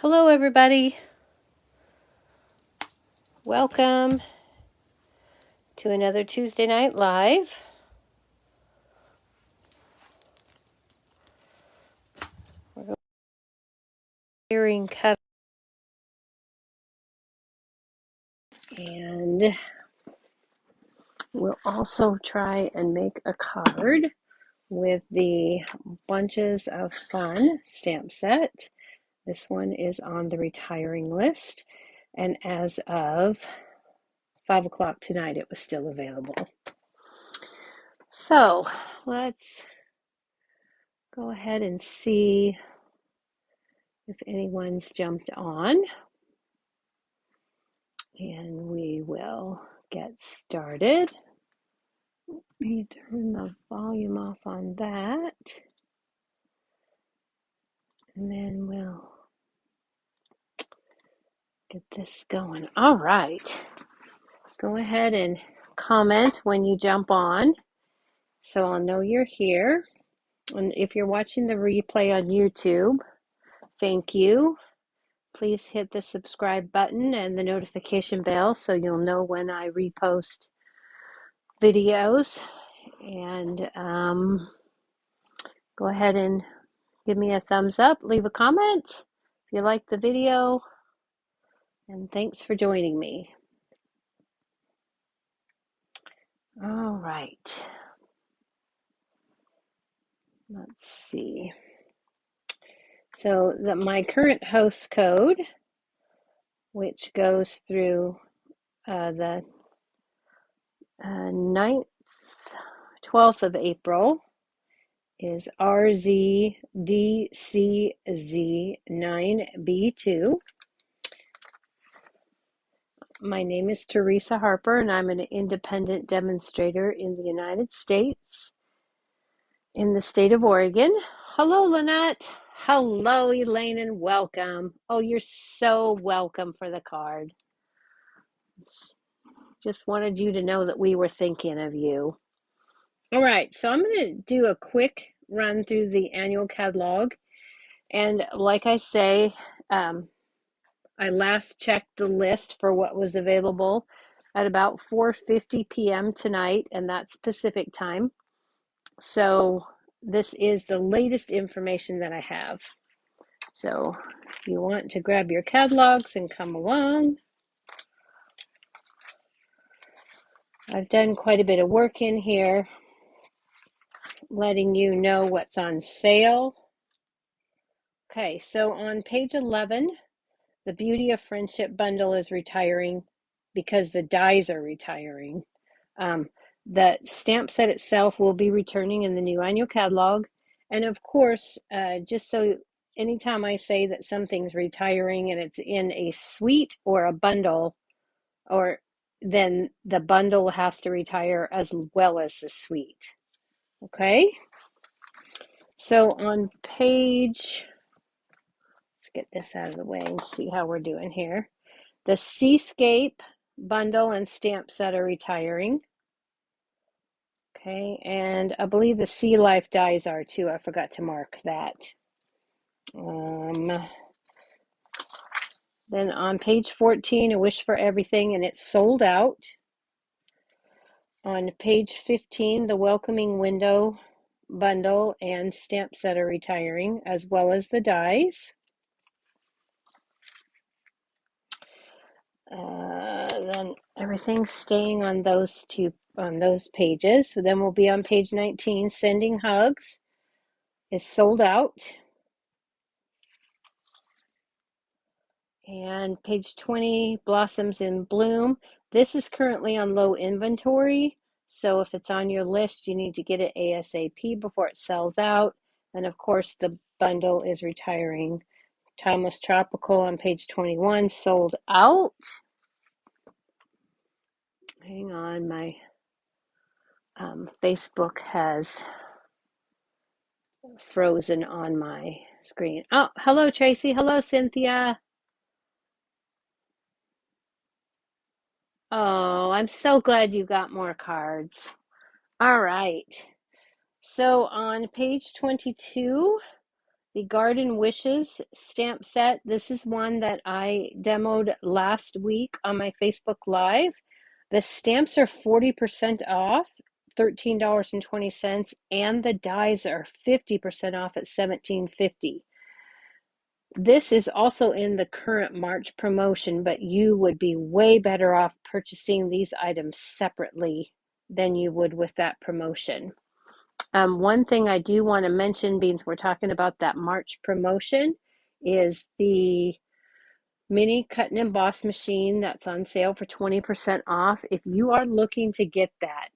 Hello, everybody. Welcome to another Tuesday Night Live. We're going hearing cut, and we'll also try and make a card with the Bunches of Fun stamp set. This one is on the retiring list, and as of 5 o'clock tonight, it was still available. So let's go ahead and see if anyone's jumped on, and we will get started. Let me turn the volume off on that, and then we'll get this going. All right, go ahead and comment when you jump on so I'll know you're here. And if you're watching the replay on YouTube, thank you. Please hit the subscribe button and the notification bell so you'll know when I repost videos. And go ahead and give me a thumbs up, leave a comment if you like the video, and thanks for joining me. All right, let's see. So my current host code, which goes through the 12th of April, is RZDCZ9B2. My name is Teresa Harper, and I'm an independent demonstrator in the United States, in the state of Oregon. Hello, Lynette. Hello, Elaine, and welcome. Oh, you're so welcome for the card. Just wanted you to know that we were thinking of you. All right, so I'm going to do a quick run through the annual catalog. And like I say, I last checked the list for what was available at about 4:50 p.m. tonight, and that's Pacific time. So this is the latest information that I have. So if you want to grab your catalogs and come along, I've done quite a bit of work in here, letting you know what's on sale. Okay, so on page 11, the Beauty of Friendship bundle is retiring because the dies are retiring. The stamp set itself will be returning in the new annual catalog. And of course, just so anytime I say that something's retiring and it's in a suite or a bundle, or then the bundle has to retire as well as the suite. Okay? So on page, let's get this out of the way and see how we're doing here. The Seascape bundle and stamp set are retiring. Okay, and I believe the Sea Life dies are too. I forgot to mark that. Then on page 14, A Wish for Everything, and it's sold out. On page 15, the Welcoming Window bundle and stamp set are retiring, as well as the dies. Then everything's staying on those pages. So then we'll be on page 19. Sending Hugs is sold out. And page 20, Blossoms in Bloom. This is currently on low inventory, so if it's on your list, you need to get it ASAP before it sells out. And of course, the bundle is retiring. Timeless Tropical on page 21, sold out. Hang on, my Facebook has frozen on my screen. Oh, hello, Tracy. Hello, Cynthia. Oh, I'm so glad you got more cards. All right. So on page 22, The Garden Wishes stamp set. This is one that I demoed last week on my Facebook Live. The stamps are 40% off, $13.20, and the dies are 50% off at $17.50. This is also in the current March promotion, but you would be way better off purchasing these items separately than you would with that promotion. One thing I do want to mention, being we're talking about that March promotion, is the mini cut and emboss machine that's on sale for 20% off. If you are looking to get that,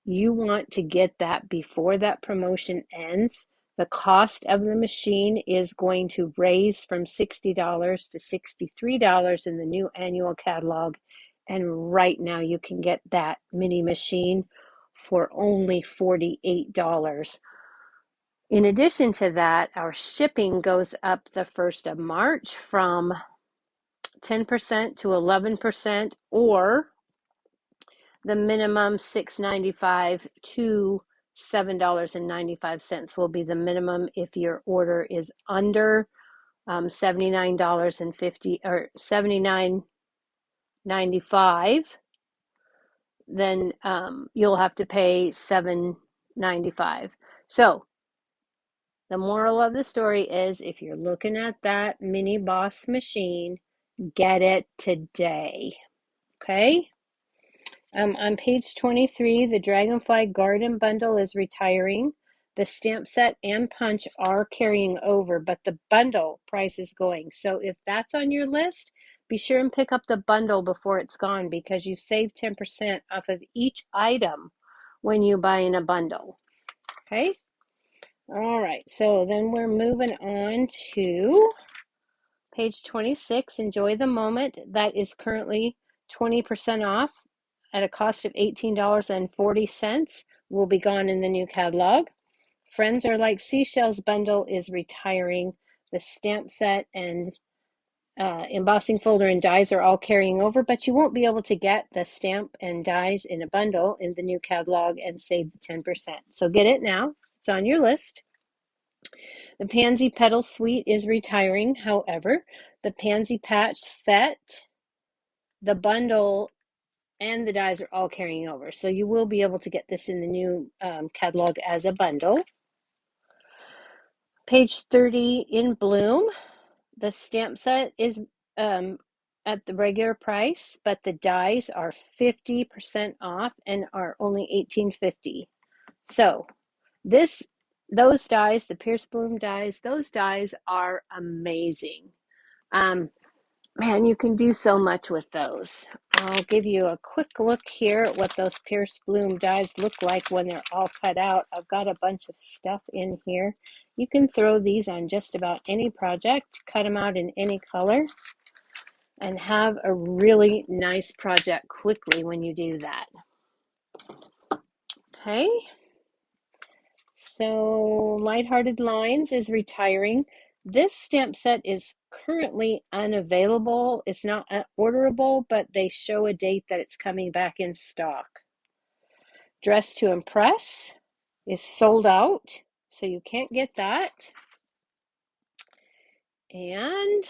you want to get that before that promotion ends. The cost of the machine is going to raise from $60 to $63 in the new annual catalog. And right now you can get that mini machine for only $48. In addition to that, our shipping goes up the 1st of March from 10% to 11%, or the minimum $6.95 to $7.95 will be the minimum if your order is under $79.50 or $79.95. Then you'll have to pay $7.95. So the moral of the story is, if you're looking at that mini boss machine, get it today. Okay. On page 23, the Dragonfly Garden Bundle is retiring. The stamp set and punch are carrying over, but the bundle price is going. So if that's on your list, be sure and pick up the bundle before it's gone, because you save 10% off of each item when you buy in a bundle. Okay? All right, so then we're moving on to page 26, Enjoy the Moment. That is currently 20% off at a cost of $18.40. Will be gone in the new catalog. Friends Are Like Seashells bundle is retiring. The stamp set and embossing folder and dies are all carrying over, but you won't be able to get the stamp and dies in a bundle in the new catalog and save the 10%. So get it now. It's on your list. The Pansy Petal Suite is retiring. However, the Pansy Patch set, the bundle, and the dies are all carrying over. So you will be able to get this in the new catalog as a bundle. Page 30, In Bloom. The stamp set is at the regular price, but the dies are 50% off and are only $18.50. So those dies, the Pierce Bloom dies, those dies are amazing. Man, you can do so much with those. I'll give you a quick look here at what those Pierce Bloom dies look like when they're all cut out. I've got a bunch of stuff in here. You can throw these on just about any project, cut them out in any color, and have a really nice project quickly when you do that. Okay. So Lighthearted Lines is retiring. This stamp set is currently unavailable. It's not orderable, but they show a date that it's coming back in stock. Dress to Impress is sold out, so you can't get that. And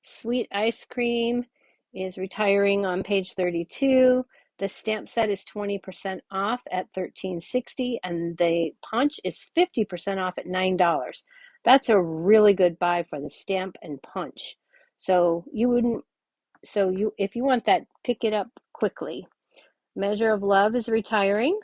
Sweet Ice Cream is retiring on page 32. The stamp set is 20% off at $13.60, and the punch is 50% off at $9. That's a really good buy for the stamp and punch. So if you want that, pick it up quickly. Measure of Love is retiring.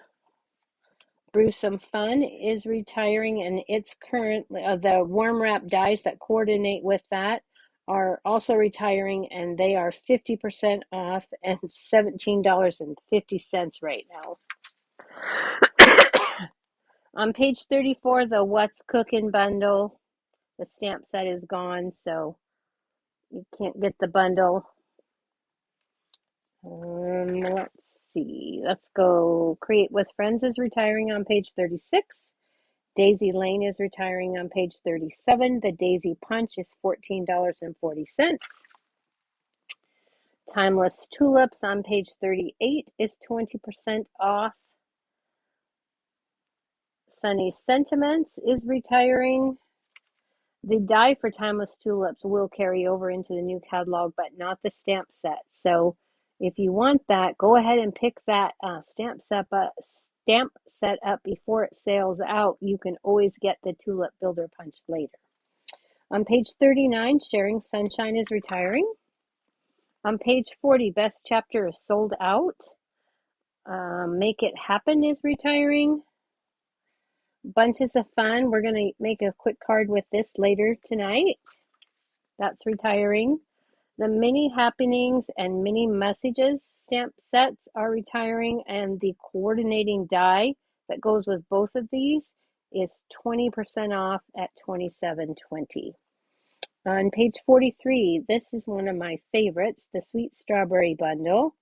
Brew Some Fun is retiring, and it's currently the warm wrap dies that coordinate with that are also retiring, and they are 50% off and $17.50 right now. On page 34, the What's Cooking bundle, the stamp set is gone, so you can't get the bundle. Let's see. Let's go. Create with Friends is retiring on page 36. Daisy Lane is retiring on page 37. The Daisy Punch is $14.40. Timeless Tulips on page 38 is 20% off. Sunny Sentiments is retiring. The die for Timeless Tulips will carry over into the new catalog, but not the stamp set. So if you want that, go ahead and pick that stamp set up before it sales out. You can always get the Tulip Builder Punch later. On page 39, Sharing Sunshine is retiring. On page 40, Best Chapter is sold out. Make It Happen is retiring. Bunches of Fun, we're going to make a quick card with this later tonight. That's retiring. The Mini Happenings and Mini Messages stamp sets are retiring, and the coordinating die that goes with both of these is 20% off at $27.20. On page 43, this is one of my favorites, the Sweet Strawberry Bundle.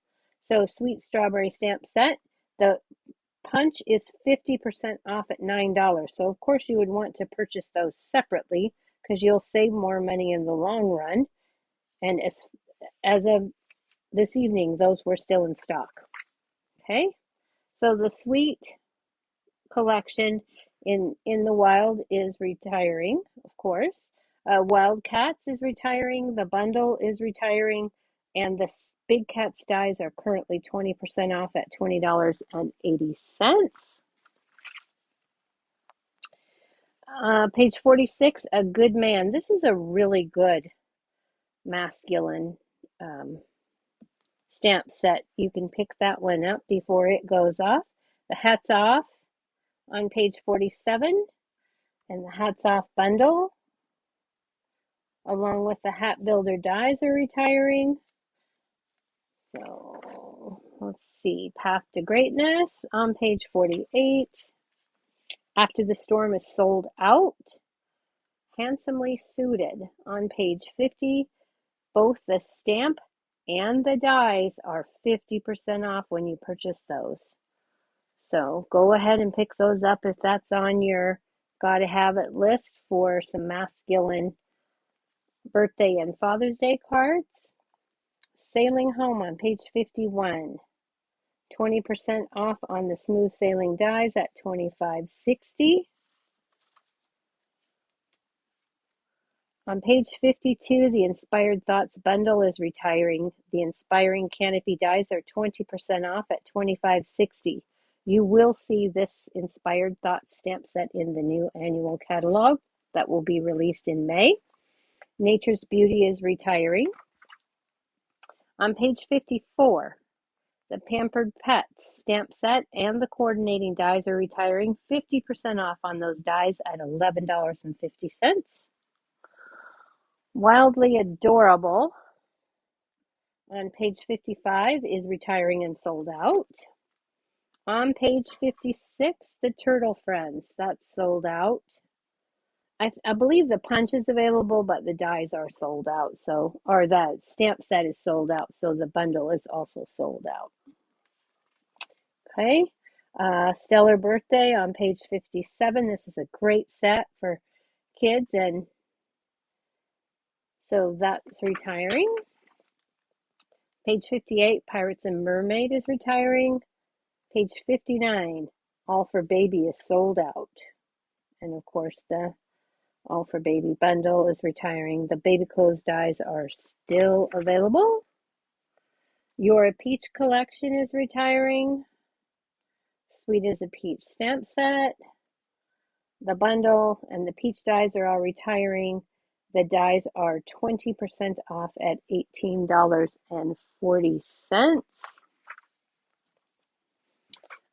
So Sweet Strawberry stamp set, the punch is 50% off at $9. So of course you would want to purchase those separately because you'll save more money in the long run. And as of this evening, those were still in stock. Okay, so the Sweet collection in the wild is retiring, of course. Wildcats is retiring, the bundle is retiring, and the Big Cats dies are currently 20% off at $20.80. Page 46, A Good Man. This is a really good masculine stamp set. You can pick that one up before it goes off. The Hats Off on page 47, and the Hats Off bundle, along with the Hat Builder dies, are retiring. So let's see, Path to Greatness on page 48. After the Storm is sold out. Handsomely Suited on page 50. Both the stamp and the dies are 50% off when you purchase those. So go ahead and pick those up if that's on your gotta have it list for some masculine birthday and Father's Day cards. Sailing Home on page 51. 20% off on the smooth sailing dies at $25.60. On page 52, the Inspired Thoughts bundle is retiring. The Inspiring Canopy dies are 20% off at $25.60. You will see this Inspired Thoughts stamp set in the new annual catalog that will be released in May. Nature's Beauty is retiring. On page 54, the Pampered Pets stamp set and the coordinating dies are retiring. 50% off on those dies at $11.50. Wildly Adorable on page 55 is retiring and sold out. On page 56, the Turtle Friends, that's sold out. I believe the punch is available, but the dies are sold out. So, or the stamp set is sold out, so the bundle is also sold out. Okay, Stellar Birthday on page 57. This is a great set for kids, and so that's retiring. Page 58, Pirates and Mermaid is retiring. Page 59, All for Baby is sold out. And of course, the All for Baby bundle is retiring. The baby clothes dies are still available. You're a Peach collection is retiring. Sweet as a Peach stamp set. The bundle and the peach dies are all retiring. The dies are 20% off at $18.40.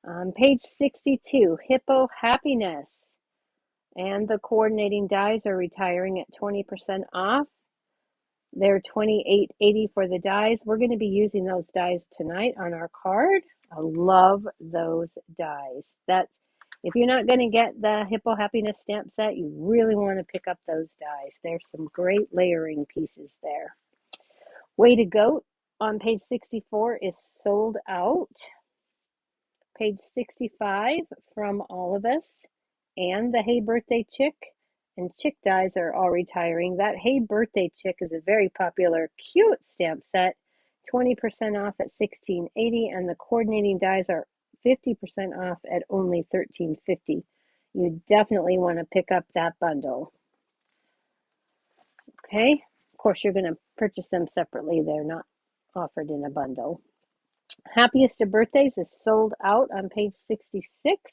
On page 62, Hippo Happiness and the coordinating dies are retiring at 20% off. They're $28.80 for the dies. We're going to be using those dies tonight on our card. I love those dies. That's if you're not going to get the Hippo Happiness stamp set, you really want to pick up those dies. There's some great layering pieces there. Way to Goat on page 64 is sold out. Page 65, From All of Us and the Hey Birthday Chick and Chick dies are all retiring. That Hey Birthday Chick is a very popular, cute stamp set. 20% off at $16.80, and the coordinating dies are 50% off at only $13.50. You definitely want to pick up that bundle. Okay, of course, you're going to purchase them separately. They're not offered in a bundle. Happiest of Birthdays is sold out on page 66.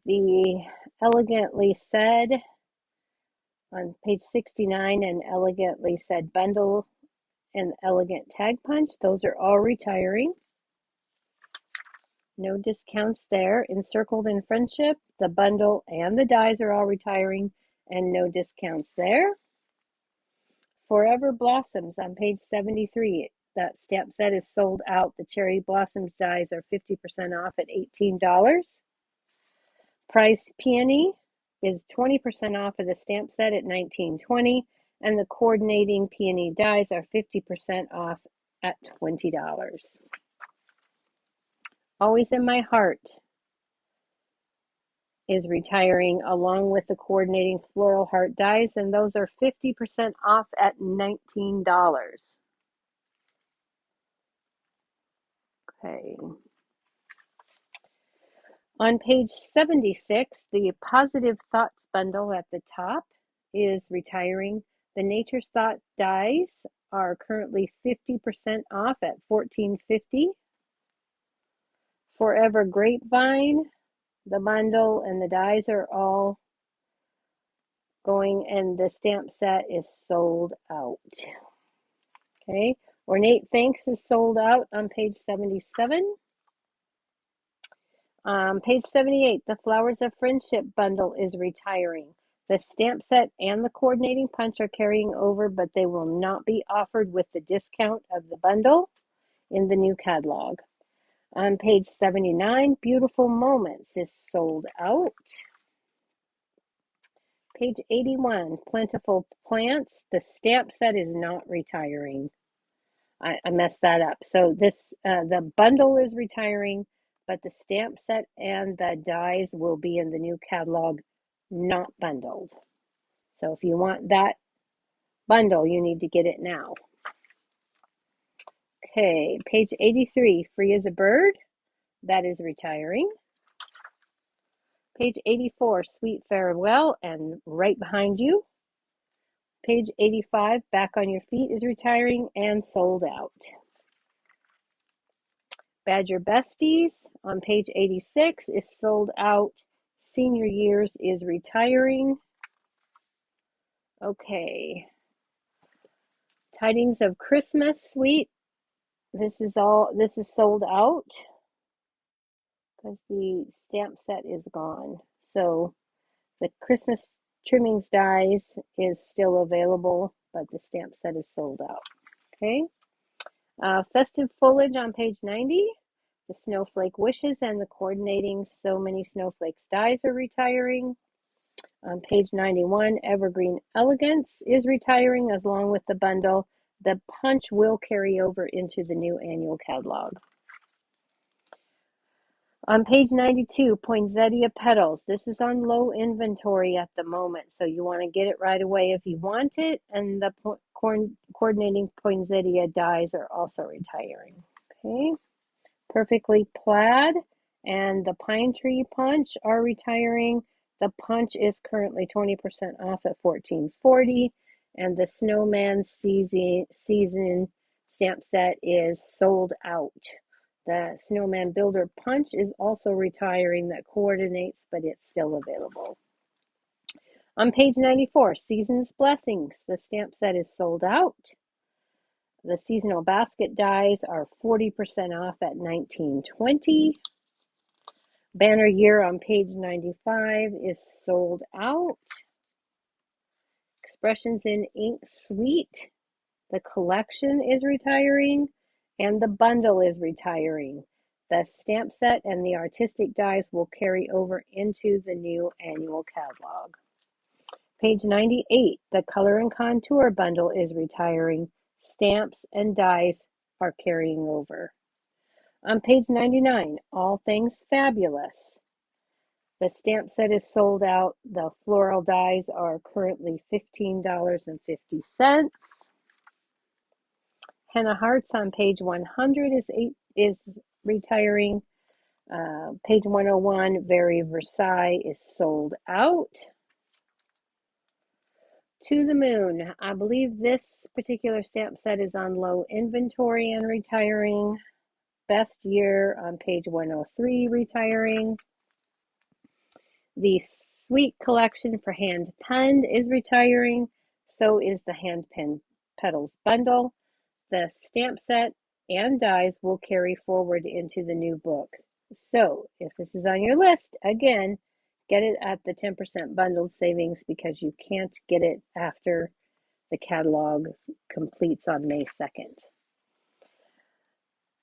The Elegantly Said on page 69 and Elegantly Said Bundle and Elegant Tag Punch, those are all retiring. No discounts there. Encircled in Friendship, the bundle and the dies are all retiring and no discounts there. Forever Blossoms on page 73. That stamp set is sold out. The Cherry Blossoms dies are 50% off at $18. Priced Peony is 20% off of the stamp set at $19.20, and the coordinating peony dies are 50% off at $20. Always in My Heart is retiring along with the coordinating floral heart dies, and those are 50% off at $19. Okay. On page 76, the Positive Thoughts bundle at the top is retiring. The Nature's Thought dies are currently 50% off at $14.50. Forever Grapevine, the bundle and the dies are all going, and the stamp set is sold out. Okay, Ornate Thanks is sold out on page 77. Page 78, the Flowers of Friendship bundle is retiring. The stamp set and the coordinating punch are carrying over, but they will not be offered with the discount of the bundle in the new catalog. On page 79, Beautiful Moments is sold out. Page 81, Plentiful Plants. The stamp set is not retiring. I messed that up. So this the bundle is retiring, but the stamp set and the dies will be in the new catalog, not bundled. So if you want that bundle, you need to get it now. Okay, page 83, Free as a Bird. That is retiring. Page 84, Sweet Farewell, and right behind you. Page 85, Back on Your Feet is retiring and sold out. Badger Besties on page 86 is sold out. Senior Years is retiring. Okay. Tidings of Christmas Suite. This is sold out because the stamp set is gone. So the Christmas trimmings dies is still available, but the stamp set is sold out. Okay. Festive Foliage on page 90. The Snowflake Wishes and the coordinating So Many Snowflakes dies are retiring. On page 91, Evergreen Elegance is retiring along with the bundle. The punch will carry over into the new annual catalog. On page 92, Poinsettia Pedals. This is on low inventory at the moment, so you want to get it right away if you want it. And the coordinating poinsettia dies are also retiring. Okay. Perfectly Plaid and the Pine Tree Punch are retiring. The punch is currently 20% off at $14.40, and the Snowman season stamp set is sold out. The Snowman Builder Punch is also retiring. That coordinates, but it's still available. On page 94, Season's Blessings. The stamp set is sold out. The seasonal basket dies are 40% off at $19.20. Banner Year on page 95 is sold out. Expressions in Ink Suite. The collection is retiring and the bundle is retiring. The stamp set and the artistic dies will carry over into the new annual catalog. Page 98, the Color and Contour bundle is retiring. Stamps and dies are carrying over. On page 99, All Things Fabulous. The stamp set is sold out. The floral dies are currently $15.50. Henna Hearts on page 100 is retiring. Page 101, Very Versailles is sold out. To the Moon. I believe this particular stamp set is on low inventory and retiring. Best Year on page 103, retiring. The Sweet Collection for Hand Penned is retiring. So is the Hand Pen Petals bundle. The stamp set and dies will carry forward into the new book. So if this is on your list, again, get it at the 10% bundled savings because you can't get it after the catalog completes on May 2nd.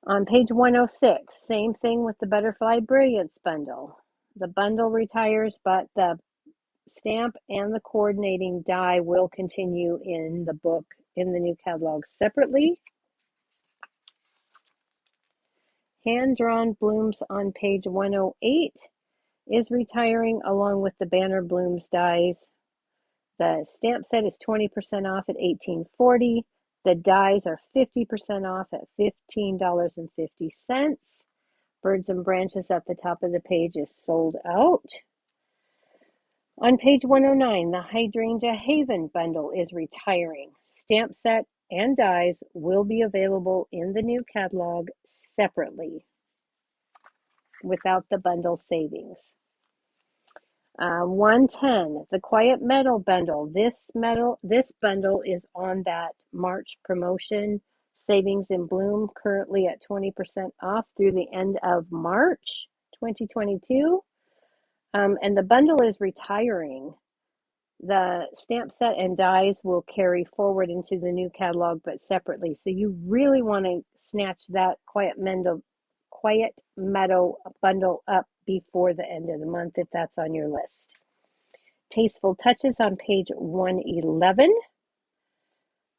On page 106, same thing with the Butterfly Brilliance bundle. The bundle retires, but the stamp and the coordinating die will continue in the book, in the new catalog separately. Hand-drawn blooms on page 108 is retiring along with the banner blooms dies. The stamp set is 20% off at $18.40. The dies are 50% off at $15.50. Birds and Branches at the top of the page is sold out. On page 109, the Hydrangea Haven bundle is retiring. Stamp set and dies will be available in the new catalog separately without the bundle savings. 110, the Quiet Meadow bundle. This bundle is on that March promotion. Savings in Bloom currently at 20% off through the end of March 2022. And the bundle is retiring. The stamp set and dies will carry forward into the new catalog, but separately. So you really want to snatch that Quiet Meadow bundle up before the end of the month if that's on your list. Tasteful Touches on page 111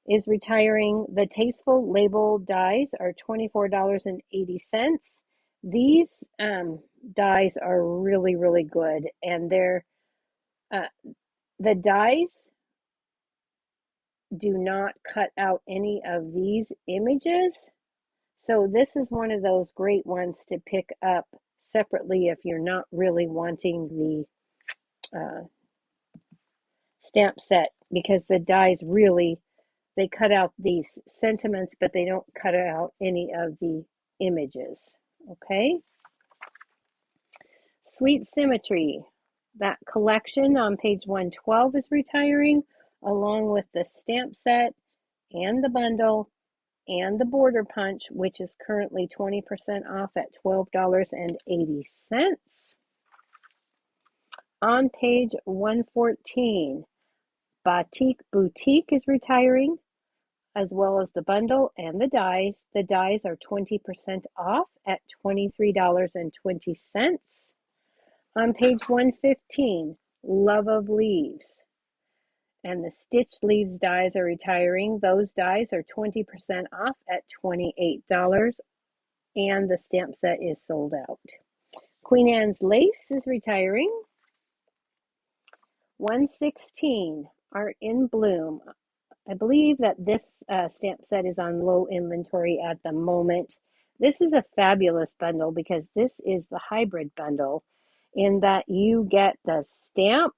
is retiring. The Tasteful label dies are $24.80. These dies are really, really good, and they're the dies do not cut out any of these images. So this is one of those great ones to pick up separately if you're not really wanting the stamp set, because the dies really, they cut out these sentiments, but they don't cut out any of the images. Okay. Sweet Symmetry. That collection on page 112 is retiring, along with the stamp set and the bundle and the border punch, which is currently 20% off at $12.80. On page 114, Batik Boutique is retiring, as well as the bundle and the dies. The dies are 20% off at $23.20. On page 115, Love of Leaves. And the Stitched Leaves dies are retiring. Those dies are 20% off at $28, and the stamp set is sold out. Queen Anne's Lace is retiring. 116, Art in Bloom. I believe that this stamp set is on low inventory at the moment. This is a fabulous bundle because this is the hybrid bundle in that you get the stamp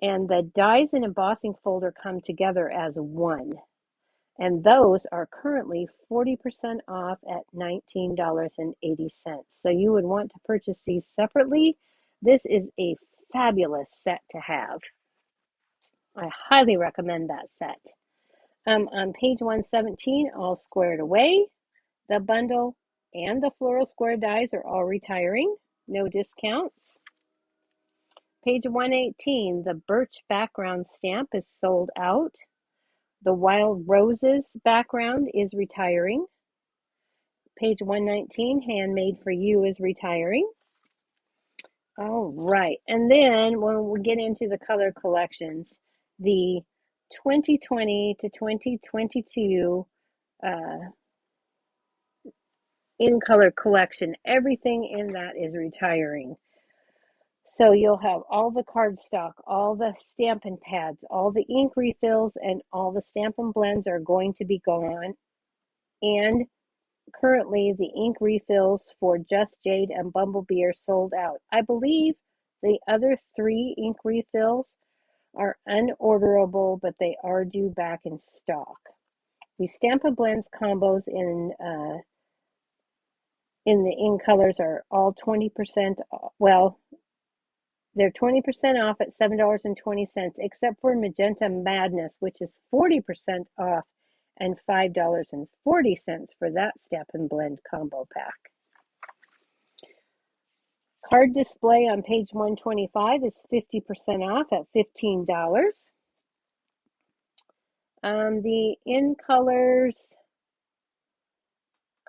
and the dies and embossing folder come together as one. And those are currently 40% off at $19.80. So you would want to purchase these separately. This is a fabulous set to have. I highly recommend that set. On page 117, All Squared Away, the bundle and the floral square dies are all retiring. No discounts. Page 118, the Birch background stamp is sold out. The Wild Roses background is retiring. Page 119, Handmade for You is retiring. All right, and then when we get into the color collections, the 2020 to 2022 in color collection, everything in that is retiring. So you'll have all the cardstock, all the Stampin' Pads, all the ink refills, and all the Stampin' Blends are going to be gone. And currently the ink refills for Just Jade and Bumblebee are sold out. I believe the other 3 ink refills are unorderable, but they are due back in stock. The Stampin' Blends combos in the in colors are all 20%, well, they're 20% off at $7.20, except for Magenta Madness, which is 40% off and $5.40 for that Stampin' Blend combo pack. Card display on page 125 is 50% off at $15. The in colors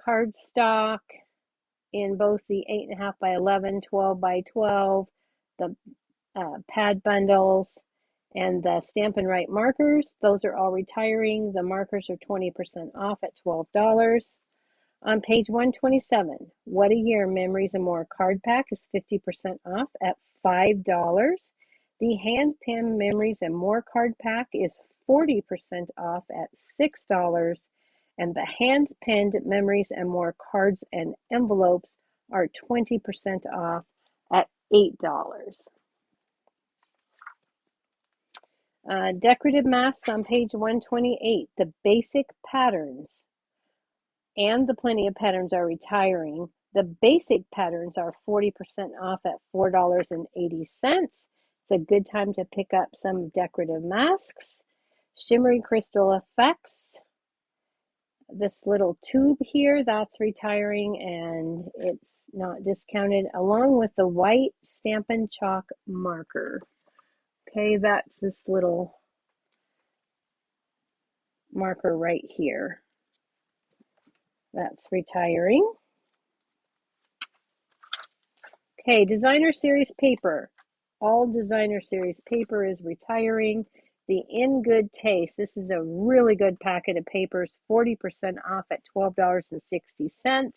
cardstock in both the 8.5 by 11, 12 by 12, the pad bundles, and the Stampin' Write markers, those are all retiring. The markers are 20% off at $12. On page 127, What a Year, Memories and More card pack is 50% off at $5. The Hand Pen Memories and More card pack is 40% off at $6. And the Hand Penned Memories and More cards and envelopes are 20% off at $8. Decorative masks on page 128, the basic patterns and the Plenty of Patterns are retiring. The basic patterns are 40% off at $4.80. It's a good time to pick up some decorative masks. Shimmery Crystal Effects, this little tube here, that's retiring and it's not discounted, along with the white Stampin' Chalk marker. Okay, that's this little marker right here. That's retiring. Okay, Designer Series paper. All Designer Series paper is retiring. The In Good Taste, this is a really good packet of papers, 40% off at $12.60.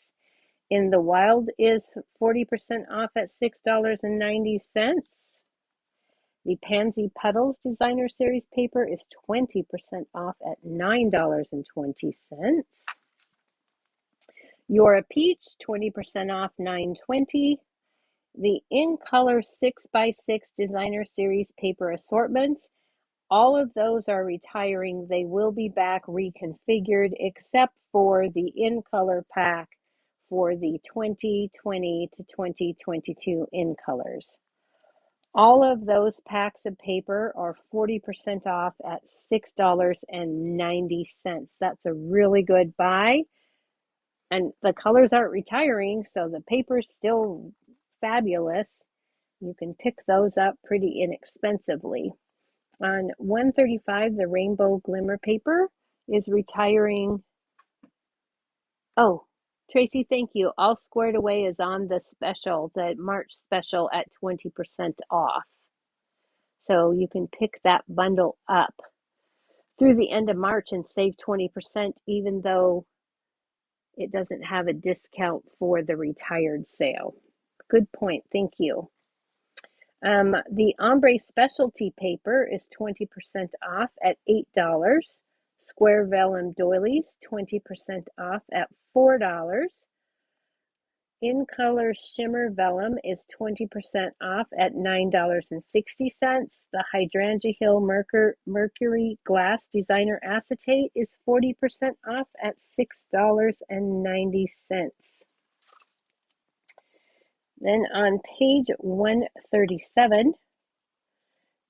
In the Wild is 40% off at $6.90. The Pansy Petals Designer Series paper is 20% off at $9.20. You're a Peach, 20% off $9.20. The In Color 6x6 Designer Series paper assortments, all of those are retiring. They will be back reconfigured, except for the In Color pack for the 2020 to 2022 In Colors. All of those packs of paper are 40% off at $6.90. That's a really good buy. And the colors aren't retiring, so the paper's still fabulous. You can pick those up pretty inexpensively. On 135, the Rainbow Glimmer paper is retiring. Oh, Tracy, thank you. All Squared Away is on the special, the March special at 20% off. So you can pick that bundle up through the end of March and save 20%, even though it doesn't have a discount for the retired sale. Good point. Thank you. The Ombre Specialty paper is 20% off at $8. Square Vellum Doilies, 20% off at $4. In Color Shimmer Vellum is 20% off at $9.60. The Hydrangea Hill Mercury Glass Designer Acetate is 40% off at $6.90. Then on page 137,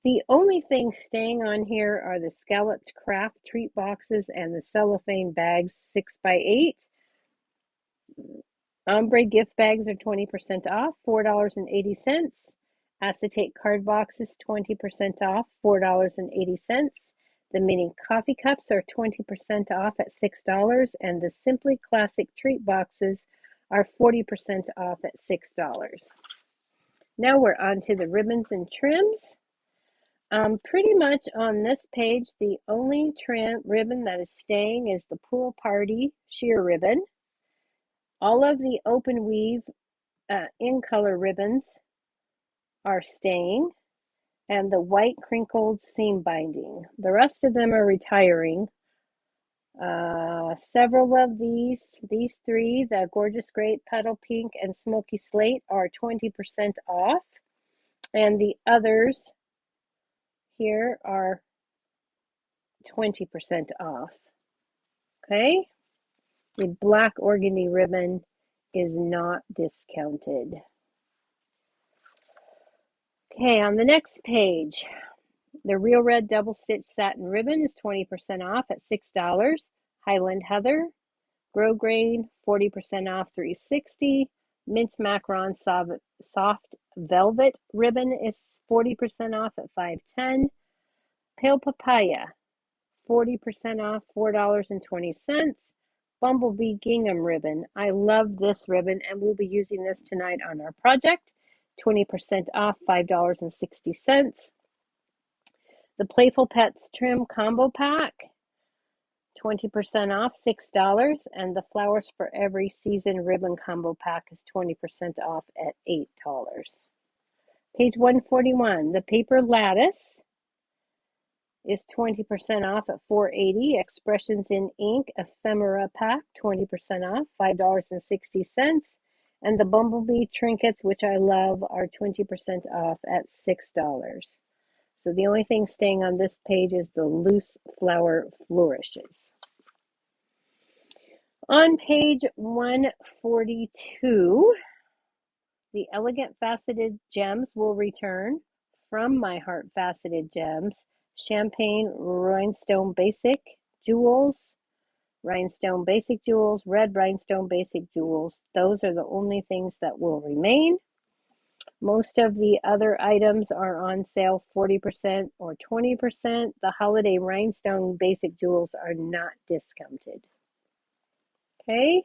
the only things staying on here are the scalloped craft treat boxes and the cellophane bags 6x8. Ombre gift bags are 20% off, $4.80. Acetate card boxes 20% off, $4.80. The mini coffee cups are 20% off at $6, and the Simply Classic treat boxes are 40% off at $6. Now we're on to the ribbons and trims. Pretty much on this page, the only ribbon that is staying is the Pool Party sheer ribbon. All of the open weave in color ribbons are staying, and the white crinkled seam binding. The rest of them are retiring. Several of these three, the Gorgeous Grape, Petal Pink, and Smoky Slate, are 20% off, and the others here are 20% off. Okay? The black organdy ribbon is not discounted. Okay, on the next page, the Real Red Double Stitch Satin Ribbon is 20% off at $6. Highland Heather, Grosgrain, 40% off, $3.60. Mint Macaron Soft Velvet Ribbon is 40% off at $5.10. Pale Papaya, 40% off, $4.20. Bumblebee Gingham Ribbon. I love this ribbon, and we'll be using this tonight on our project. 20% off, $5.60. The Playful Pets Trim Combo Pack, 20% off, $6. And the Flowers for Every Season Ribbon Combo Pack is 20% off at $8. Page 141, the Paper Lattice is 20% off at $4.80. Expressions in Ink Ephemera Pack, 20% off, $5.60. And the Bumblebee Trinkets, which I love, are 20% off at $6. So the only thing staying on this page is the loose flower flourishes. On page 142, the Elegant Faceted Gems will return. From My Heart Faceted Gems, Champagne Rhinestone Basic Jewels, Rhinestone Basic Jewels, Red Rhinestone Basic Jewels. Those are the only things that will remain. Most of the other items are on sale 40% or 20%. The Holiday Rhinestone Basic Jewels are not discounted. Okay.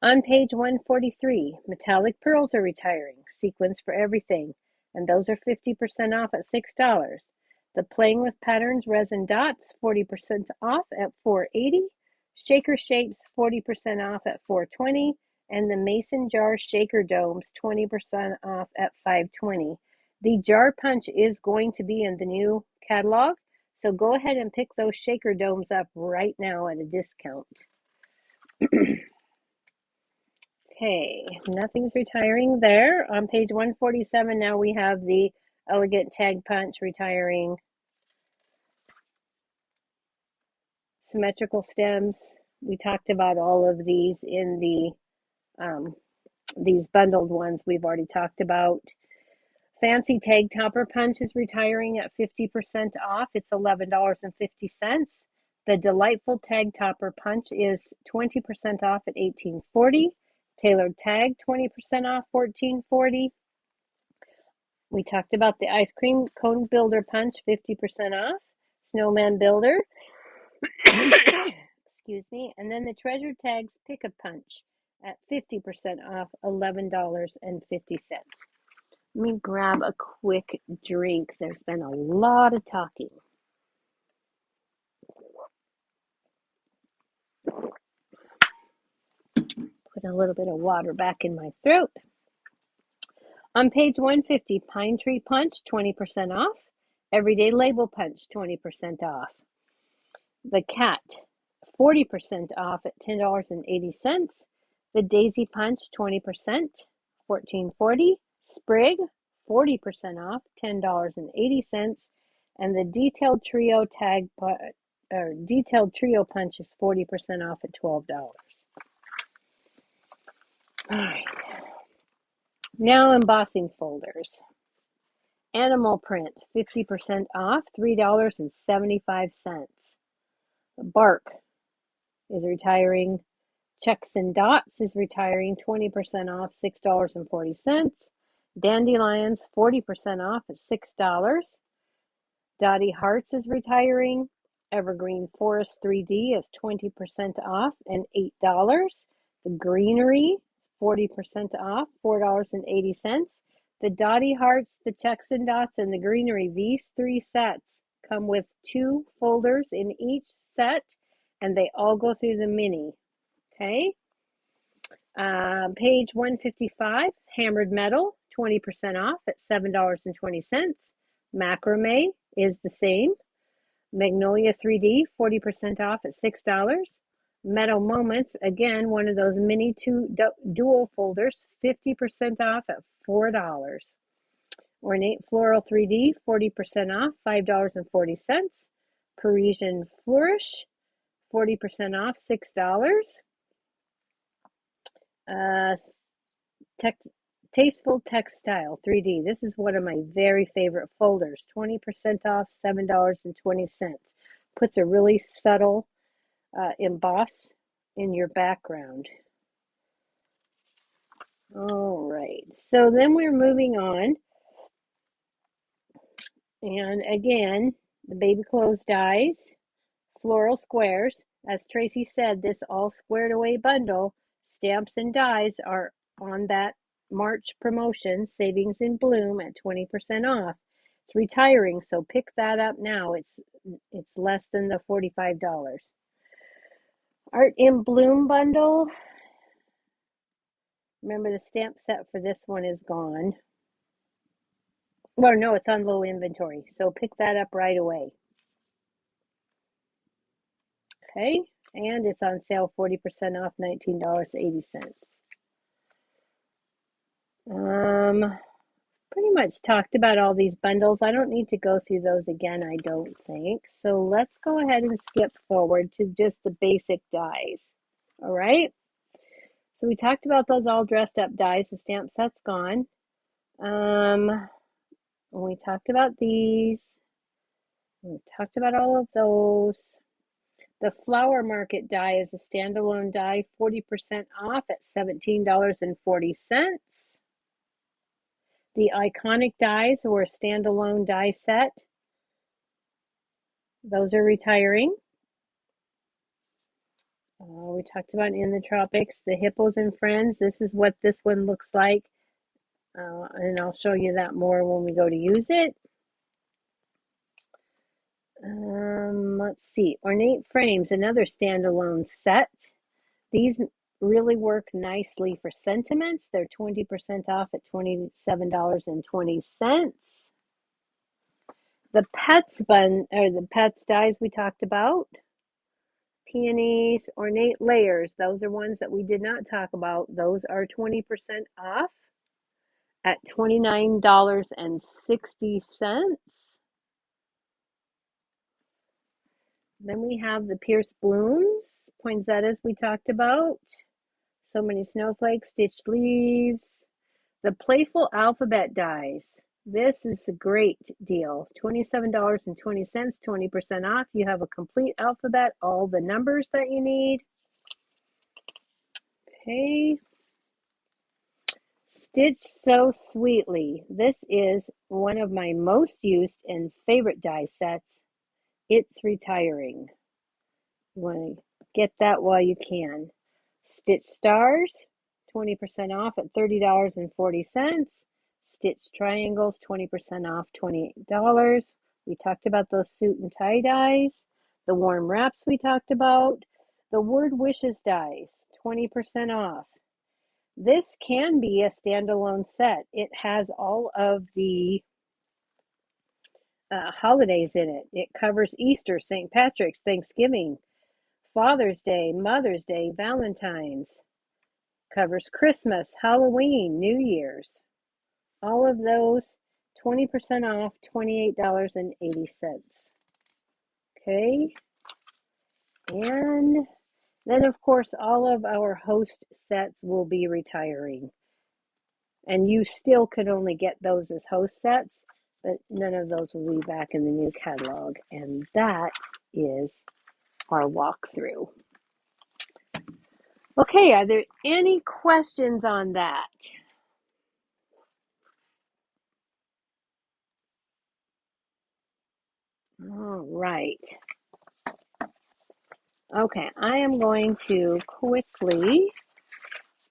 On page 143, Metallic Pearls are retiring. Sequins for Everything. And those are 50% off at $6. The Playing with Patterns Resin Dots, 40% off at $4.80. Shaker Shapes, 40% off at $4.20. And the Mason Jar Shaker Domes, 20% off at $5.20. The Jar Punch is going to be in the new catalog, so go ahead and pick those Shaker Domes up right now at a discount. Okay, nothing's retiring there. On page 147, now we have the Elegant Tag Punch retiring. Symmetrical stems. We talked about all of these in these bundled ones we've already talked about. Fancy Tag Topper Punch is retiring at 50% off. It's $11.50. The Delightful Tag Topper Punch is 20% off at $18.40. Tailored Tag, 20% off, $14.40. We talked about the Ice Cream Cone Builder Punch, 50% off. Snowman Builder. Excuse me. And then the Treasure Tags Pick a Punch at 50% off, $11.50. Let me grab a quick drink. There's been a lot of talking. Put a little bit of water back in my throat. On page 150, Pine Tree Punch, 20% off. Everyday Label Punch, 20% off. The Cat, 40% off at $10.80. The Daisy Punch, 20%, $14.40. Sprig, 40% off, $10.80. And the Detailed Trio Detailed Trio Punch is 40% off at $12. All right. Now embossing folders. Animal Print, 50% off, $3.75. Bark is retiring. Checks and Dots is retiring, 20% off, $6.40. Dandelions, 40% off at $6. Dottie Hearts is retiring. Evergreen Forest 3D is 20% off and $8. The Greenery, 40% off, $4.80. The Dottie Hearts, the Checks and Dots, and the Greenery, these three sets come with 2 folders in each set, and they all go through the mini. Okay. Page 155, Hammered Metal, 20% off at $7.20. Macrame is the same. Magnolia 3D, 40% off at $6. Meadow Moments, again, one of those mini dual folders, 50% off at $4. Ornate Floral 3D, 40% off, $5.40. Parisian Flourish, 40% off, $6. Uh, Tasteful Textile 3D. This is one of my very favorite folders. 20% off, $7.20. Puts a really subtle emboss in your background. All right, so then we're moving on. And again, the baby clothes dies, floral squares. As Tracy said, this all squared away bundle, stamps and dies, are on that March promotion, Savings in Bloom at 20% off. It's retiring, so pick that up now. It's less than the $45. Art in Bloom bundle. Remember, the stamp set for this one is gone. Well, no, it's on low inventory, so pick that up right away. Okay, and it's on sale 40% off, $19.80. Pretty much talked about all these bundles. I don't need to go through those again, I don't think. So let's go ahead and skip forward to just the basic dies. All right. So we talked about those all dressed up dies. The stamp set's gone. We talked about these. We talked about all of those. The Flower Market die is a standalone die, 40% off at $17.40. The Iconic dies were a standalone die set. Those are retiring. We talked about In the Tropics, the Hippos and Friends. This is what this one looks like. And I'll show you that more when we go to use it. Let's see. Ornate Frames, another standalone set. These really work nicely for sentiments. They're 20% off at $27.20. The Pets dies we talked about. Peonies, Ornate Layers. Those are ones that we did not talk about. Those are 20% off at $29.60. Then we have the Pierce Blooms, poinsettias we talked about. So many snowflakes, stitched leaves. The Playful Alphabet dies. This is a great deal. $27.20, 20% off. You have a complete alphabet, all the numbers that you need. Okay. Stitch So Sweetly. This is one of my most used and favorite die sets. It's retiring. You want to get that while you can. Stitch Stars, 20% off at $30.40. Stitch Triangles, 20% off, $28. We talked about those suit and tie dies. The Warm Wraps we talked about. The Word Wishes dies, 20% off. This can be a standalone set. It has all of the holidays in it. It covers Easter, St. Patrick's, Thanksgiving, Father's Day, Mother's Day, Valentine's. Covers Christmas, Halloween, New Year's. All of those 20% off, $28.80. Okay. And then, of course, all of our host sets will be retiring. And you still could only get those as host sets, but none of those will be back in the new catalog. And that is our walkthrough. Okay, are there any questions on that? All right. Okay, I am going to quickly,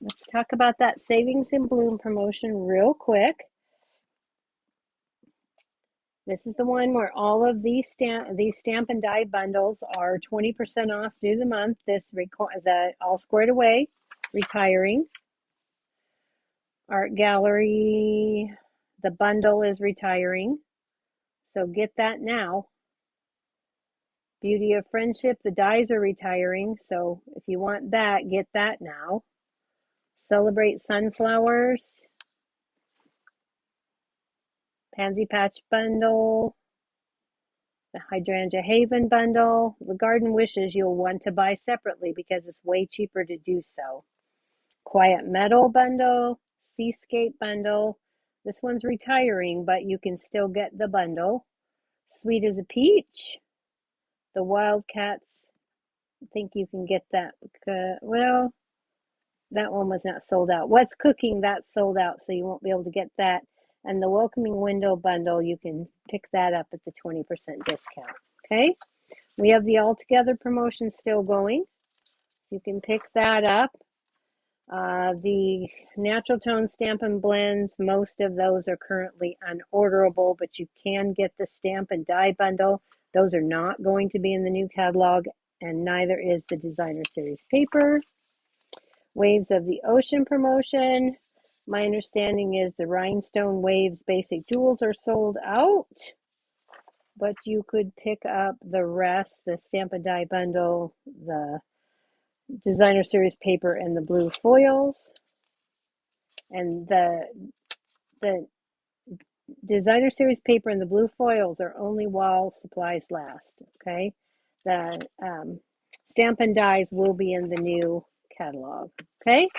let's talk about that Savings in Bloom promotion real quick. This is the one where all of these stamp and die bundles are 20% off through the month. The all squared away, retiring. Art Gallery, the bundle is retiring. So get that now. Beauty of Friendship, the dies are retiring. So if you want that, get that now. Celebrate Sunflowers. Pansy Patch bundle, the Hydrangea Haven bundle. The Garden Wishes you'll want to buy separately because it's way cheaper to do so. Quiet Meadow bundle, Seascape bundle. This one's retiring, but you can still get the bundle. Sweet as a Peach, the Wildcats. I think you can get that. Well, that one was not sold out. What's Cooking, that's sold out, so you won't be able to get that. And the Welcoming Window bundle, you can pick that up at the 20% discount. Okay, we have the All Together promotion still going. You can pick that up. The Natural Tone Stampin' Blends, most of those are currently unorderable, but you can get the Stamp and Die bundle. Those are not going to be in the new catalog, and neither is the Designer Series paper. Waves of the Ocean promotion. My understanding is the Rhinestone Waves Basic Jewels are sold out, but you could pick up the rest, the Stamp and Die bundle, the Designer Series paper, and the blue foils. And the Designer Series paper and the blue foils are only while supplies last, okay? The Stamp and Dies will be in the new catalog, okay?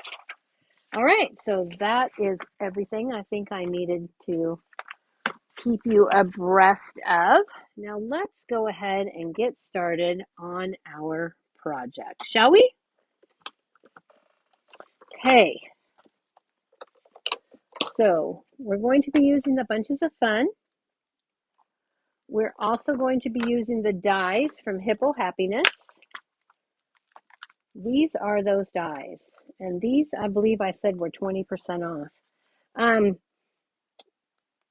All right, so that is everything I think I needed to keep you abreast of. Now let's go ahead and get started on our project, shall we? Okay, so we're going to be using the Bunches of Fun. We're also going to be using the dies from Hippo Happiness. These are those dies, and these, I believe I said, were 20% off.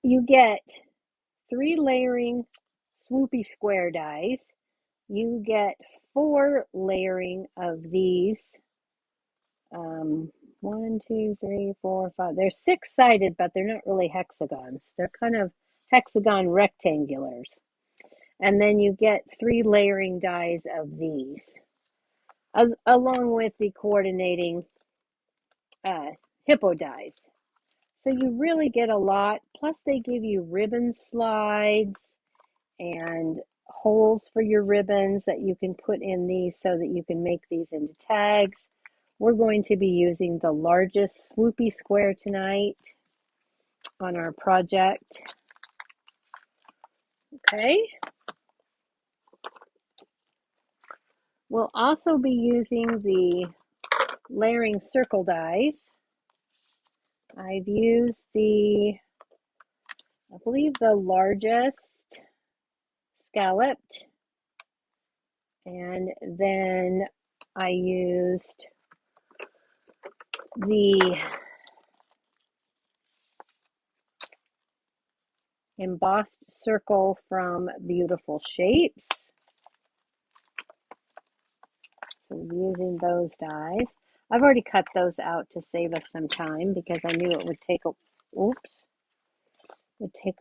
You get 3 layering swoopy square dies. You get 4 layering of these. 1, 2, 3, 4, 5. They're 6-sided, but they're not really hexagons. They're kind of hexagon rectangulars. And then you get 3 layering dies of these, along with the coordinating hippo dies. So you really get a lot. Plus they give you ribbon slides and holes for your ribbons that you can put in these so that you can make these into tags. We're going to be using the largest swoopy square tonight on our project. Okay. We'll also be using the layering circle dies. I've used I believe the largest scalloped, and then I used the embossed circle from Beautiful Shapes. So using those dies. I've already cut those out to save us some time because I knew it would take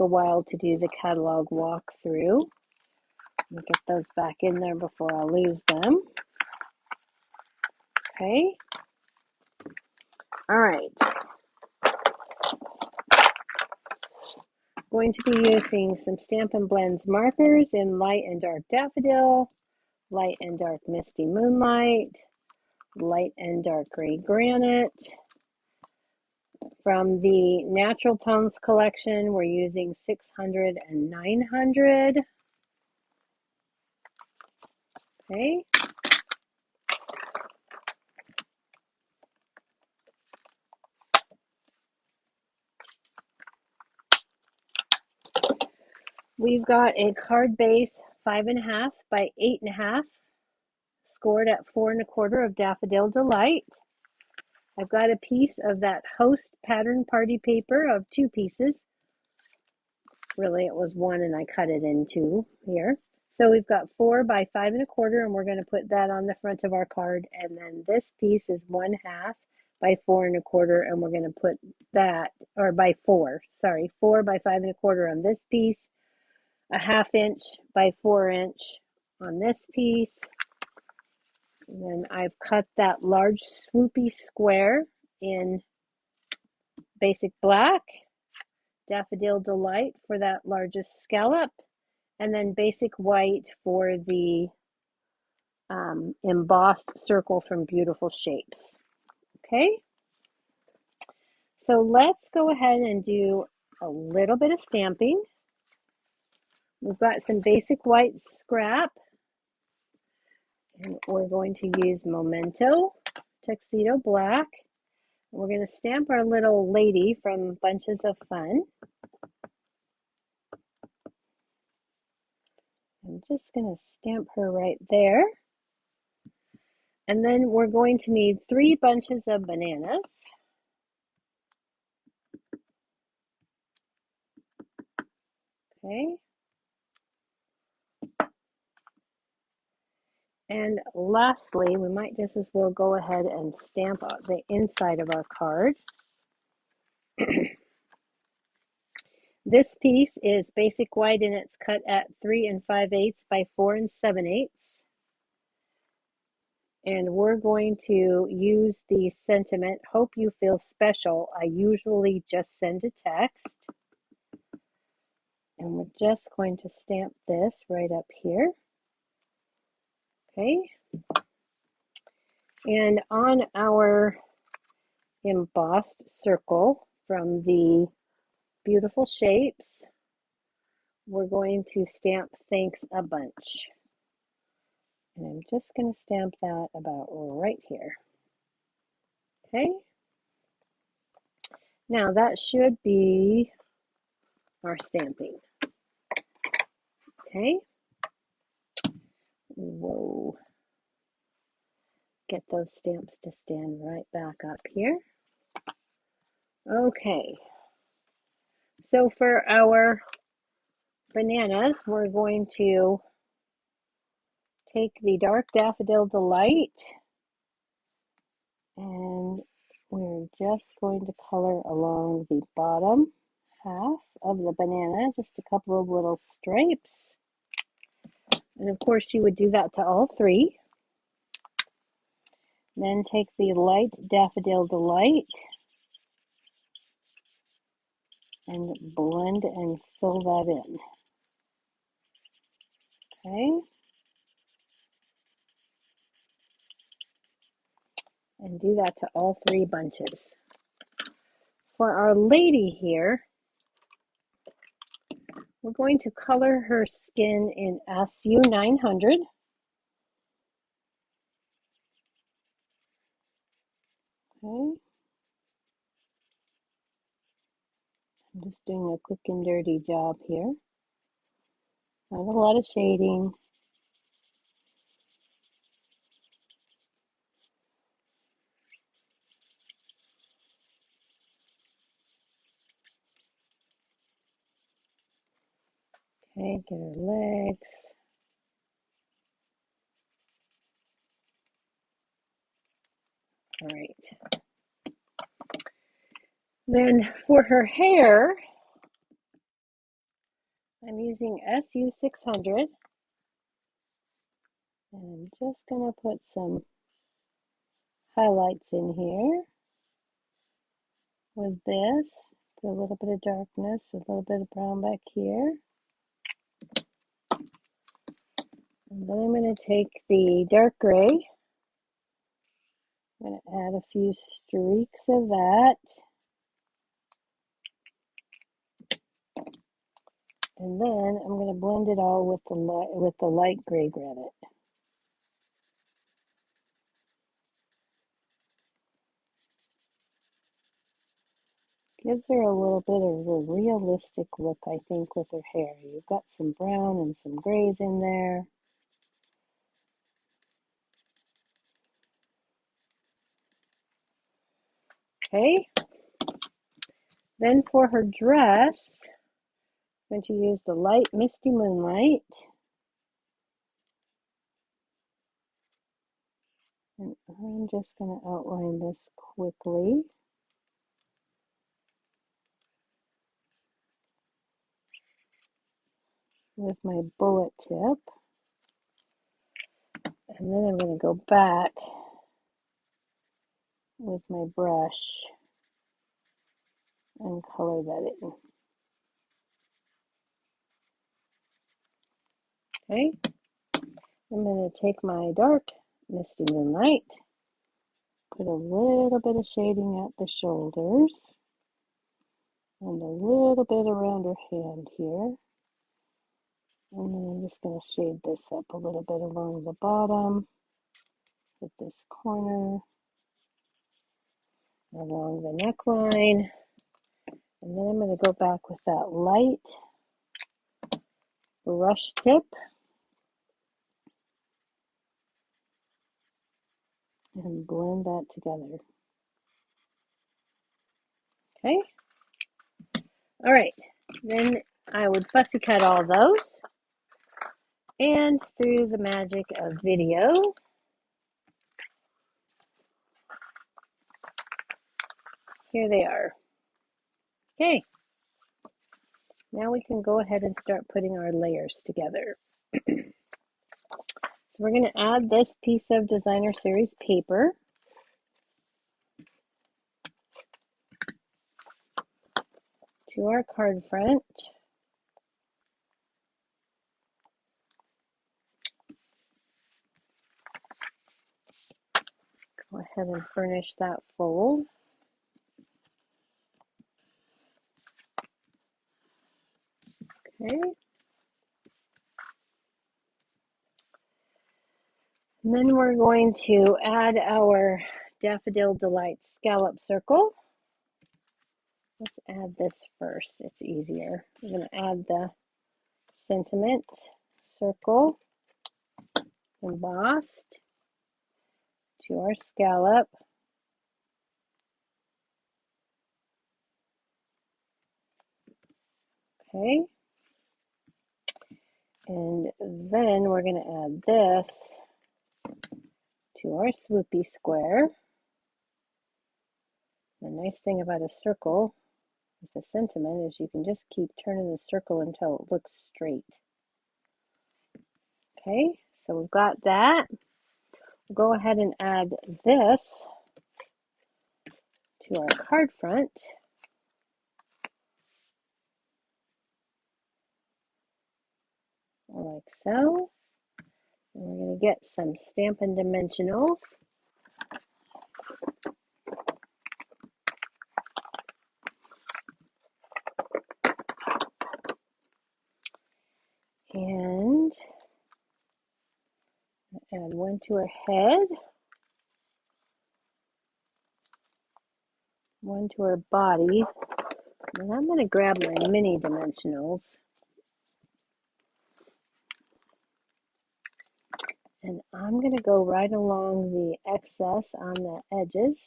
a while to do the catalog walkthrough. Let me get those back in there before I lose them. Okay. All right. Going to be using some Stampin' Blends markers in Light and Dark Daffodil, Light and Dark Misty Moonlight, Light and Dark Gray Granite. From the Natural Tones collection, we're using 600 and 900. Okay. We've got a card base 5.5 by 8.5, scored at 4 1/4 of Daffodil Delight. I've got a piece of that Host Pattern Party paper of 2 pieces. Really, it was 1 and I cut it in 2 here. So we've got 4 by 5 1/4, and we're going to put that on the front of our card. And then this piece is 1/2 by 4 1/4, and we're going to put that, or by 4 by 5 1/4 on this piece, a 1/2 inch by 4 inch on this piece. And then I've cut that large swoopy square in basic black Daffodil Delight for that largest scallop, and then basic white for the embossed circle from Beautiful Shapes. Okay, so let's go ahead and do a little bit of stamping. We've got some basic white scrap, and we're going to use Memento Tuxedo Black. We're going to stamp our little lady from Bunches of Fun. I'm just going to stamp her right there. And then we're going to need 3 bunches of bananas. Okay. And lastly, we might just as well go ahead and stamp the inside of our card. This piece is basic white and it's cut at 3 5/8 by 4 7/8. And we're going to use the sentiment, hope you feel special. I usually just send a text. And we're just going to stamp this right up here. Okay. And on our embossed circle from the Beautiful Shapes, we're going to stamp Thanks a Bunch. And I'm just going to stamp that about right here. Okay. Now that should be our stamping. Okay. Whoa. Get those stamps to stand right back up here. Okay. So for our bananas, we're going to take the Dark Daffodil Delight and we're just going to color along the bottom half of the banana, just a couple of little stripes. And of course you would do that to all 3. Then take the Light Daffodil Delight and blend and fill that in. Okay. And do that to all 3 bunches. For our lady here, we're going to color her skin in SU 900. Okay. I'm just doing a quick and dirty job here. Not a lot of shading. Okay, get her legs. All right. Then for her hair, I'm using SU 600. And I'm just going to put some highlights in here with this. Put a little bit of darkness, a little bit of brown back here. And then I'm going to take the dark gray. I'm going to add a few streaks of that. And then I'm going to blend it all with the light gray granite. Gives her a little bit of a realistic look, I think, with her hair. You've got some brown and some grays in there. Okay. Then for her dress, I'm going to use the light Misty Moonlight. And I'm just going to outline this quickly. With my bullet tip. And then I'm going to go back with my brush and color that in. Okay, I'm going to take my dark Misty Moonlight, put a little bit of shading at the shoulders, and a little bit around her hand here. And then I'm just going to shade this up a little bit along the bottom, at this corner, along the neckline. And then I'm going to go back with that light brush tip and blend that together. Okay. All right. Then I would fussy cut all those. And through the magic of video, here they are. Okay. Now we can go ahead and start putting our layers together. So we're going to add this piece of Designer Series paper. To our card front. Go ahead and furnish that fold. Okay. And then we're going to add our Daffodil Delight scallop circle. Let's add this first, it's easier. We're going to add the sentiment circle embossed to our scallop. Okay. And then we're going to add this to our swoopy square. The nice thing about a circle with a sentiment is you can just keep turning the circle until it looks straight. Okay, so we've got that. We'll go ahead and add this to our card front. Like so. And we're going to get some Stampin' Dimensionals. And add one to her head, one to her body. And I'm going to grab my mini dimensionals. And I'm going to go right along the excess on the edges.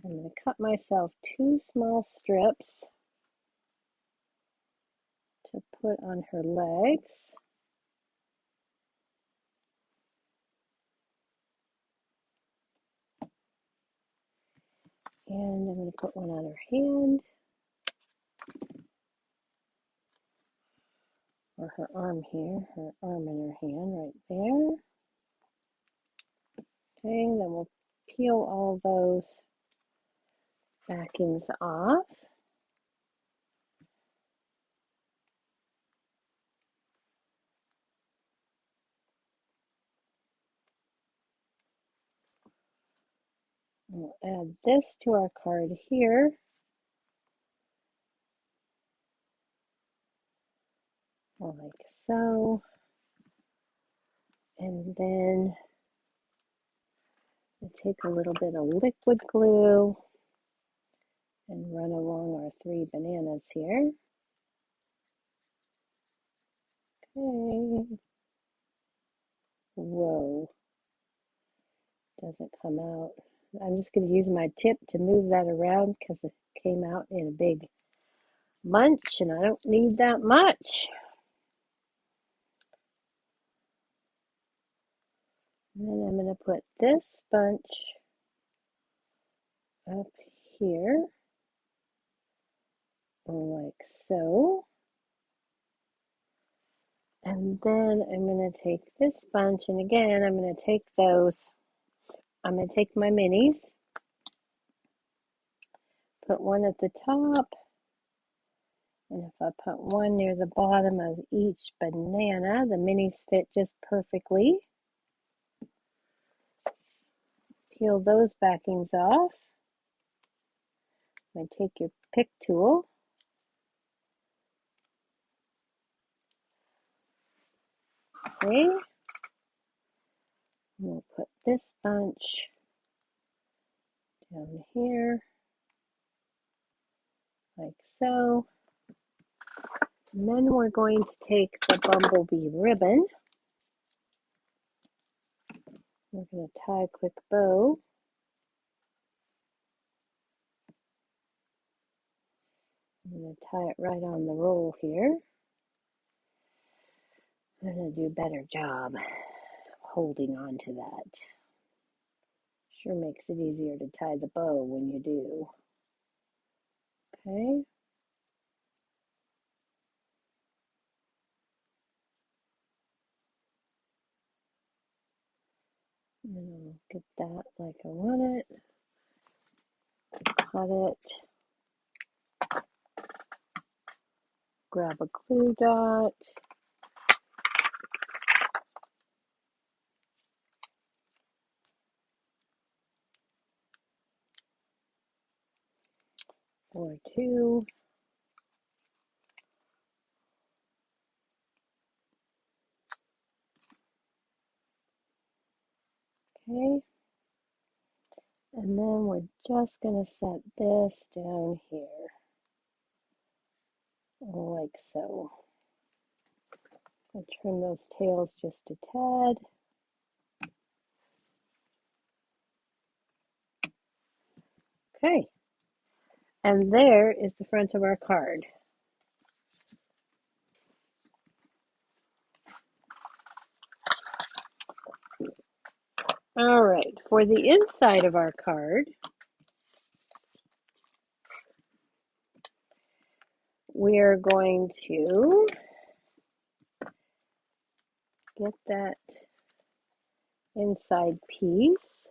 I'm going to cut myself 2 small strips to put on her legs. And I'm going to put one on her hand, or her arm here, her arm and her hand right there. Okay, then we'll peel all those backings off. We'll add this to our card here. Like so. And then we'll take a little bit of liquid glue and run along our 3 bananas here. Okay. Whoa. Doesn't come out. I'm just going to use my tip to move that around because it came out in a big bunch and I don't need that much. And then I'm going to put this bunch up here, like so. And then I'm going to take this bunch, and again, I'm going to take those, I'm going to take my minis, put one at the top, And if I put one near the bottom of each banana, the minis fit just perfectly. Peel those backings off. And take your pick tool. Okay. We'll put this bunch down here, like so. And then we're going to take the bumblebee ribbon. We're going to tie a quick bow. I'm going to tie it right on the roll here. I'm going to do a better job holding on to that. Sure makes it easier to tie the bow when you do. Okay. And I'll get that like I want it. Cut it. Grab a glue dot. Or two. Okay. And then we're just going to set this down here. Like so. I'll trim those tails just a tad. Okay. And there is the front of our card. All right, for the inside of our card, we're going to get that inside piece.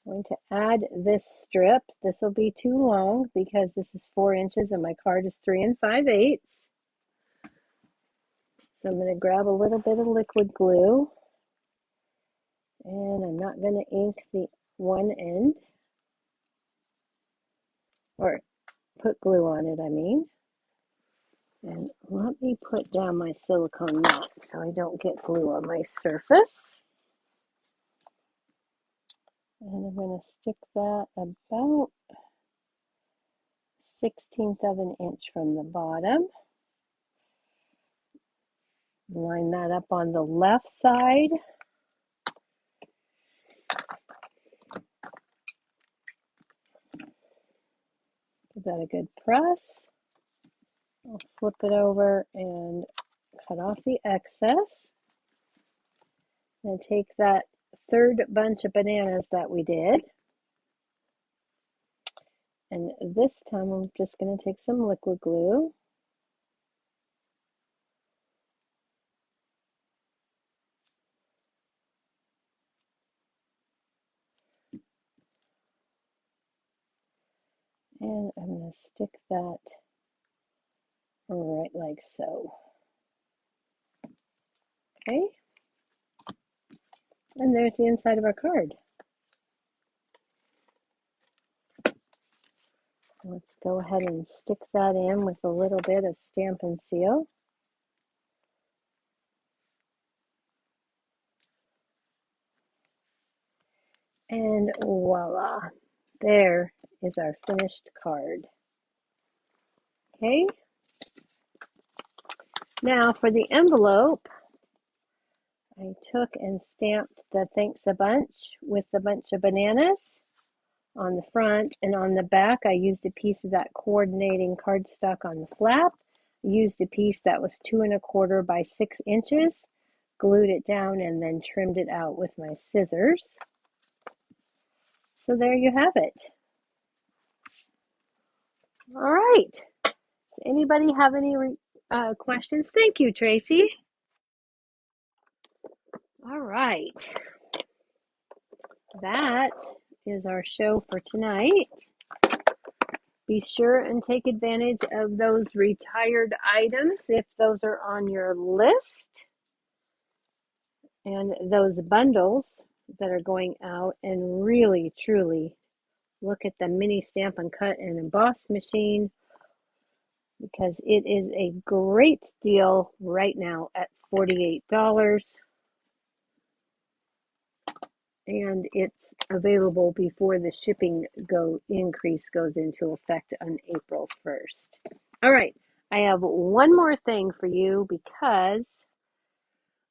I'm going to add this strip. This will be too long because this is 4 inches and my card is 3 5/8. So I'm going to grab a little bit of liquid glue, and I'm not going to ink the one end, or put glue on it, I mean. And let me put down my silicone mat so I don't get glue on my surface. And I'm going to stick that about 1/16 of an inch from the bottom. Line that up on the left side. Give that a good press. I'll flip it over and cut off the excess. And take that third bunch of bananas that we did. And this time I'm just going to take some liquid glue. And I'm going to stick that right like so. Okay. And there's the inside of our card. Let's go ahead and stick that in with a little bit of Stampin' Seal. And voila, there is our finished card. Okay. Now for the envelope, I took and stamped the thanks a bunch with a bunch of bananas on the front, and on the back I used a piece of that coordinating cardstock on the flap. I used a piece that was 2 1/4 by 6 inches, glued it down, and then trimmed it out with my scissors. So there you have it. All right. Does anybody have any questions? Thank you, Tracy. All right. That is our show for tonight. Be sure and take advantage of those retired items if those are on your list, and those bundles that are going out, and really, truly look at the mini Stampin' Cut and Emboss machine, because it is a great deal right now at $48. And it's available before the shipping increase goes into effect on April 1st. All right, I have one more thing for you, because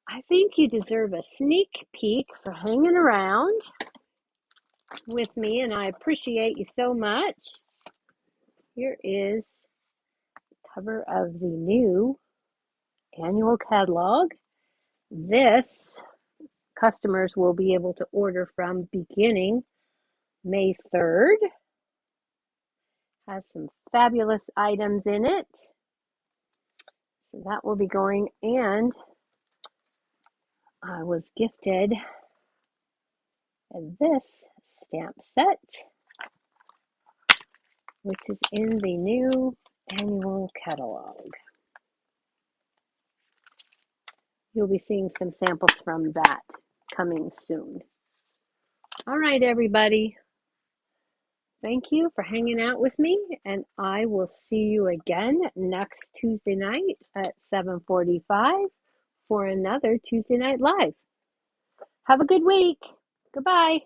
I think you deserve a sneak peek for hanging around with me, and I appreciate you so much. Here is the cover of the new annual catalog. This customers will be able to order from beginning May 3rd. Has some fabulous items in it. So that will be going, and I was gifted this stamp set, which is in the new annual catalog. You'll be seeing some samples from that coming soon. All right, everybody. Thank you for hanging out with me, and I will see you again next Tuesday night at 7:45 for another Tuesday Night Live. Have a good week. Goodbye.